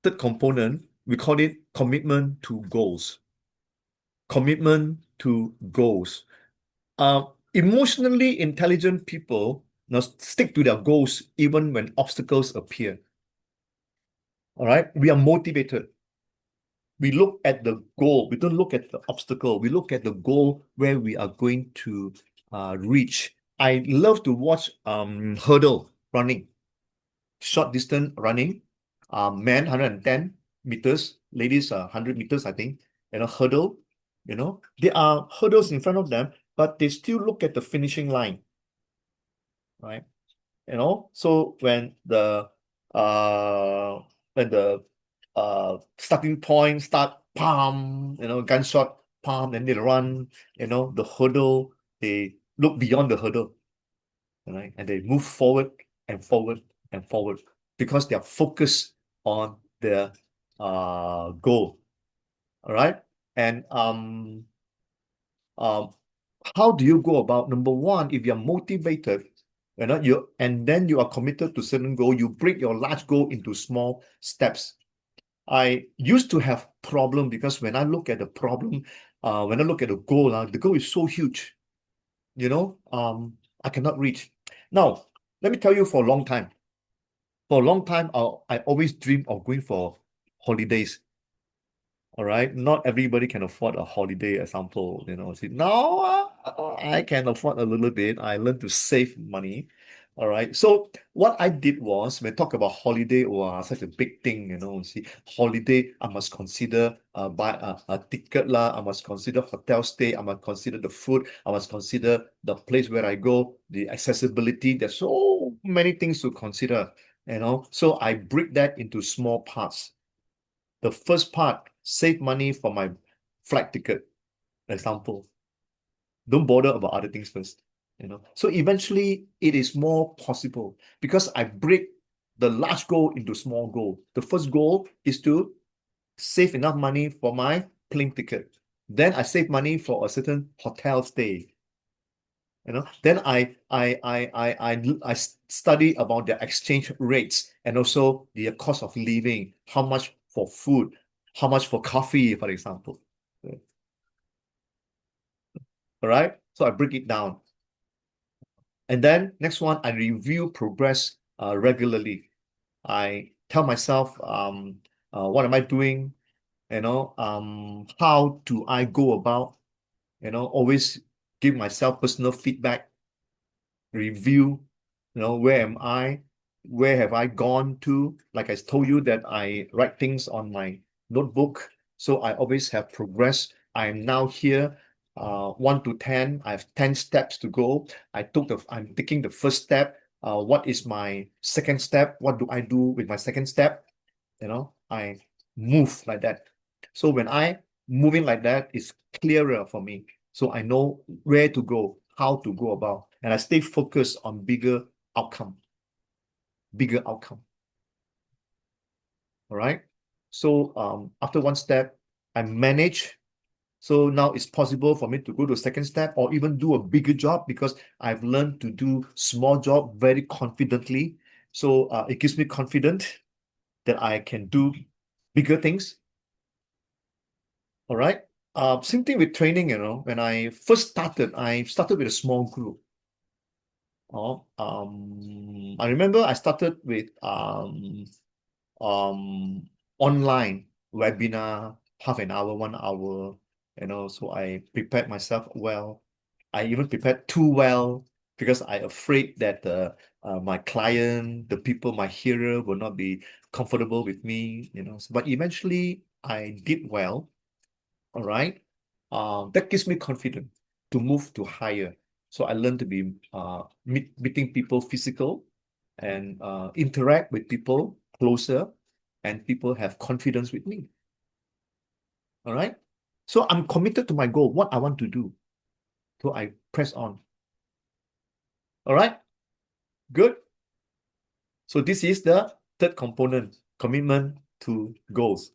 third component, we call it commitment to goals. Commitment to goals. Emotionally intelligent people now stick to their goals even when obstacles appear. All right, we are motivated. We look at the goal. We don't look at the obstacle. We look at the goal where we are going to reach. I love to watch hurdle running, short distance running. Men 110 meters, ladies 100 meters, I think. Hurdle. There are hurdles in front of them, but they still look at the finishing line, right? So uh when the starting point start, palm, gunshot, palm, and they run, the hurdle, they look beyond the hurdle, right? And they move forward and forward and forward because they are focused on their goal. All right. And how do you go about? Number one, if you're motivated, and then you are committed to certain goal, you break your large goal into small steps. I used to have problem because when I look at the problem, when I look at the goal is so huge, I cannot reach. Now, let me tell you, for a long time, I always dream of going for holidays. All right, not everybody can afford a holiday example, See, now I can afford a little bit. I learned to save money. All right. So what I did was, when talk about holiday, wow, such a big thing, See, holiday, I must consider buy a ticket lah. I must consider hotel stay. I must consider the food. I must consider the place where I go, the accessibility. There's so many things to consider, So I break that into small parts. The first part, save money for my flight ticket, example. Don't bother about other things first. So eventually it is more possible because I break the large goal into small goal. The first goal is to save enough money for my plane ticket. Then I save money for a certain hotel stay. Then I study about the exchange rates and also the cost of living, how much for food, how much for coffee, for example. All right. So I break it down. And then next one, I review progress regularly. I tell myself, what am I doing? How do I go about? Always give myself personal feedback, review, where am I? Where have I gone to? Like I told you that I write things on my notebook. So I always have progress. I am now here, 1 to 10. I have 10 steps to go. I'm taking the first step. What is my second step? What do I do with my second step? I move like that. So when I moving like that, it's clearer for me. So I know where to go, how to go about, and I stay focused on bigger outcome. Bigger outcome. All right. So after one step, I manage. So now it's possible for me to go to the second step or even do a bigger job because I've learned to do small job very confidently. So it gives me confidence that I can do bigger things. All right. Same thing with training, when I first started, I started with a small group. I remember I started with online webinar, half an hour, 1 hour, so I prepared myself well. I even prepared too well because I afraid that my client, the people, my hearer will not be comfortable with me, But eventually I did well. All right. That gives me confidence to move to higher. So I learned to be meeting people physical and interact with people closer, and people have confidence with me. All right. So I'm committed to my goal, what I want to do. So I press on. All right. Good. So this is the third component, commitment to goals.